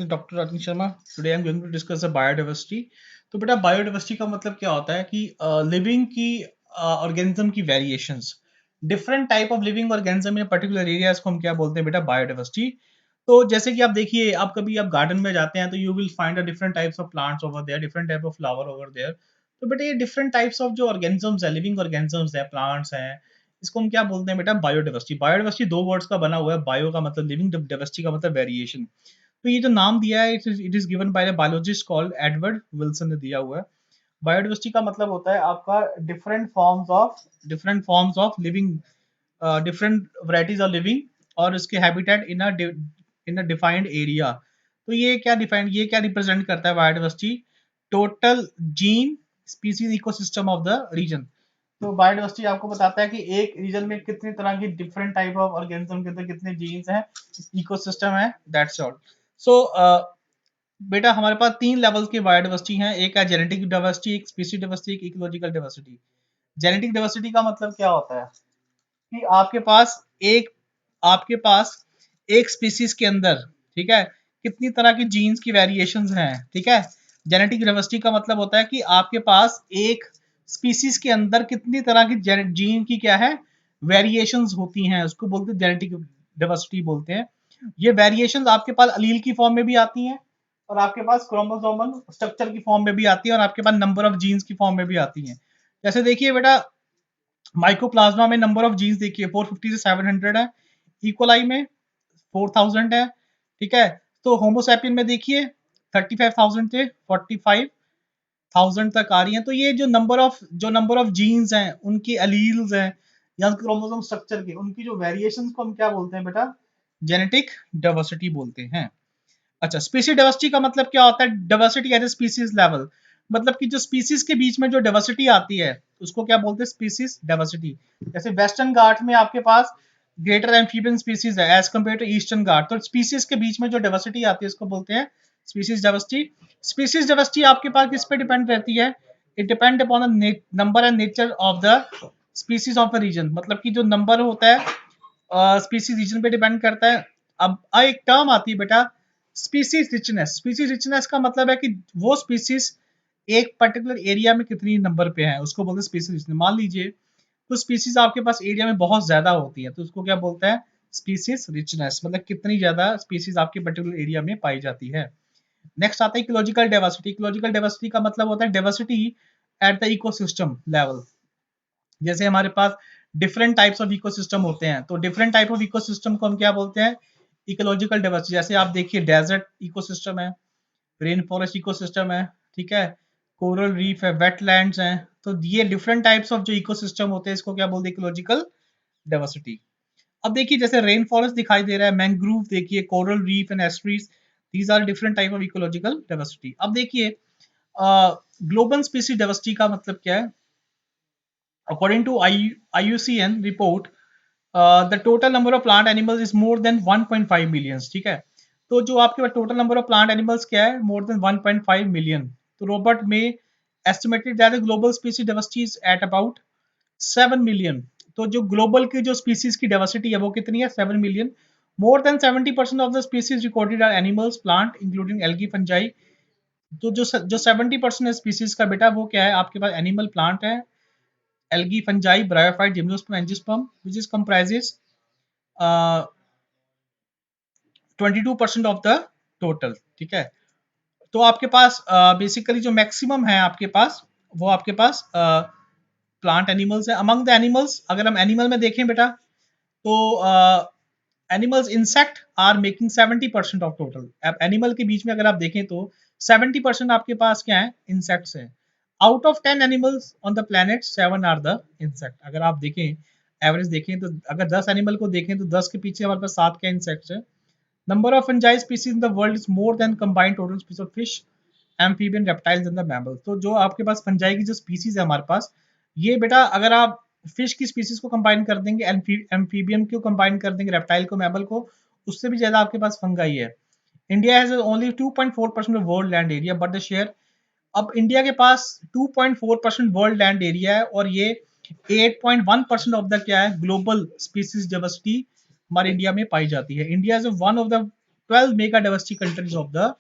Doctor Rajan Sharma. Today I am going to discuss the biodiversity. तो बेटा biodiversity का मतलब क्या होता है कि लिविंग की ऑर्गेनिज्म की variations, different type of living organism in particular areas को हम क्या बोलते हैं बेटा, बायोडाइवर्सिटी। तो जैसे कि आप देखिए, आप कभी आप गार्डन में जाते हैं तो you will find a different types of plants over there, different type of flower over there. तो बेटा ये डिफरेंट टाइप्स ऑफ जो ऑर्गेनिजम्स है, लिविंग ऑर्गेनिजम्स है, प्लांट्स हैं, इसको हम क्या बोलते हैं बेटा, बायोडाइवर्सिटी। बायोडाइवर्सिटी दो वर्ड्स का बना हुआ है। बायो का मतलब लिविंग, डाइवर्सिटी का मतलब वेरिएशन। तो ये जो नाम दिया है, it is given by the biologist called Edward Wilson ने दिया हुआ है। बायोडाइवर्सिटी का मतलब होता है आपका different forms of living, different varieties of living और इसके habitat in a defined area. तो ये क्या रिप्रेजेंट करता है biodiversity? Total gene species ecosystem of the region. तो बायोडाइवर्सिटी आपको बताता है कि एक रीजन में कितनी तरह की डिफरेंट टाइप ऑफ ऑर्गेनिज्म के अंदर कितने जीन्स हैं, इकोसिस्टम है, दैट्स ऑल। सो बेटा हमारे पास तीन लेवल्स की बायोडाइवर्सिटी हैं। एक है जेनेटिक डाइवर्सिटी, एक स्पीसीज डाइवर्सिटी, एक इकोलॉजिकल डाइवर्सिटी। जेनेटिक डाइवर्सिटी का मतलब क्या होता है कि आपके पास एक स्पीसीज के अंदर, ठीक है, कितनी तरह की जीन्स की वेरिएशंस हैं, ठीक है। जेनेटिक डाइवर्सिटी का मतलब होता है कि आपके पास एक स्पीसीज के अंदर कितनी तरह की जीन की क्या है, वेरिएशंस होती हैं, उसको बोलते हैं जेनेटिक डाइवर्सिटी बोलते हैं। ये वेरिएशंस आपके पास अलील की फॉर्म में भी आती हैं और आपके पास क्रोमोसोमल स्ट्रक्चर की फॉर्म में भी आती है और आपके पास नंबर ऑफ जीन्स की फॉर्म में भी आती हैं। जैसे देखिए बेटा, माइकोप्लाज्मा में नंबर ऑफ जीन्स देखिए 450 से 700 है, इकोलाई में 4000 है, ठीक है। तो होमोसैपियन में देखिए 35,000 से 45,000 तक आ रही हैं। तो ये जो नंबर ऑफ जीन्स हैं, उनकी अलील्स हैं या क्रोमोसोम स्ट्रक्चर के, उनकी जो वेरिएशंस को हम क्या बोलते हैं बेटा, जेनेटिक डाइवर्सिटी बोलते हैं। अच्छा, स्पीसीज डाइवर्सिटी का मतलब क्या होता है? डाइवर्सिटी एट स्पीसीज लेवल, मतलब कि जो स्पीसीज के बीच में जो डाइवर्सिटी आती है उसको क्या बोलते हैं, स्पीसीज डाइवर्सिटी। जैसे वेस्टर्न घाट में आपके पास ग्रेटर एम्फीबियन स्पीसीज है एज कंपेयर टू ईस्टर्न घाट, तो स्पीसीज के बीच में जो डाइवर्सिटी आती है उसको बोलते हैं स्पीसीज डाइवर्सिटी। स्पीसीज डाइवर्सिटी आपके पास किस पे डिपेंड रहती है? It depend upon the number and nature of the species of a region, मतलब कि जो नंबर होता है स्पीसीज रीजन पे डिपेंड करता है। अब एक टर्म आती है बेटा, स्पीसीज रिचनेस। स्पीसीज रिचनेस का मतलब है कि वो स्पीसीज एक पर्टिकुलर एरिया में कितनी नंबर पे है, उसको बोलते हैं स्पीसीज रिचनेस। मान लीजिए कुछ स्पीसीज आपके पास एरिया में बहुत ज्यादा होती है, तो उसको क्या बोलते हैं, स्पीसीज रिचनेस, मतलब कितनी ज्यादा स्पीसीज आपके पर्टिकुलर एरिया में पाई जाती है। नेक्स्ट आता है इकोलॉजिकल डाइवर्सिटी। इकोलॉजिकल डाइवर्सिटी का मतलब होता है diversity at the ecosystem level. जैसे हमारे पास डिफरेंट टाइप्स ऑफ इकोसिस्टम होते हैं, तो डिफरेंट टाइप ऑफ इकोसिस्टम को हम क्या बोलते हैं, इकोलॉजिकल डाइवर्सिटी। जैसे आप देखिए डेजर्ट इकोसिस्टम है, रेन फॉरेस्ट इकोसिस्टम है, ठीक है, कोरल रीफ है, वेटलैंड्स हैं। तो ये डिफरेंट टाइप्स ऑफ जो इकोसिस्टम होते हैं इसको क्या बोलते हैं, इकोलॉजिकल डाइवर्सिटी। अब देखिए जैसे रेन फॉरेस्ट दिखाई दे रहा है, मैंग्रोव देखिए, coral reef and estuaries, these are different type of ecological diversity. अब देखिए ग्लोबल स्पीसीज डाइवर्सिटी का मतलब क्या है? According to IUCN report, the total number of plant animals is more than 1.5 million, ठीक है। तो जो आपके पास total number of plant animals क्या है, मोर देन 1.5 मिलियन। तो Robert May estimated that the global species diversity is at about 7 million. तो जो ग्लोबल की जो स्पीसीज की डाइवर्सिटी है वो कितनी है, 7 million. More than 70% of the species recorded are animals, plant including algae, fungi. तो जो 70% स्पीसीज का बेटा वो क्या है, आपके पास एनिमल, प्लांट है, algae, fungi, bryophyte, gymnosperm, angiosperm, which is comprises 22% of the total, ठीक है। तो आपके पास बेसिकली जो मैक्सिमम है आपके पास, वो आपके पास प्लांट एनिमल्स है। अमंग द एनिमल्स, अगर हम एनिमल में देखें बेटा, तो animals insect are making 70% of total. अब एनिमल के बीच में अगर आप देखें तो 70% आपके पास क्या है, इंसेक्ट्स है। Out of 10 animals on the planet 7 are the insect. अगर आप देखें, एवरेज देखें, तो अगर 10 एनिमल को देखें तो 10 के पीछे हमारे पास 7 क्या इंसेक्ट्स है। Number of fungi species in the world is more than combined total species of fish, amphibian, reptiles and the mammal. तो जो आपके पास फंजाई की जो स्पीसीज है हमारे पास, ये बेटा अगर आप फिश की स्पीसीज को कंबाइन कर देंगे, एम्फीबियन को कंबाइन कर देंगे, रेप्टाइल को, मैमल को, उससे भी ज्यादा आपके पास फंगाई है। India has only 2.4% of world land area but the share. अब इंडिया के पास 2.4% वर्ल्ड लैंड एरिया है और ये 8.1% ऑफ द क्या है, ग्लोबल स्पीसीज डाइवर्सिटी हमारे इंडिया में पाई जाती है। India is one of the 12 mega diversity countries of the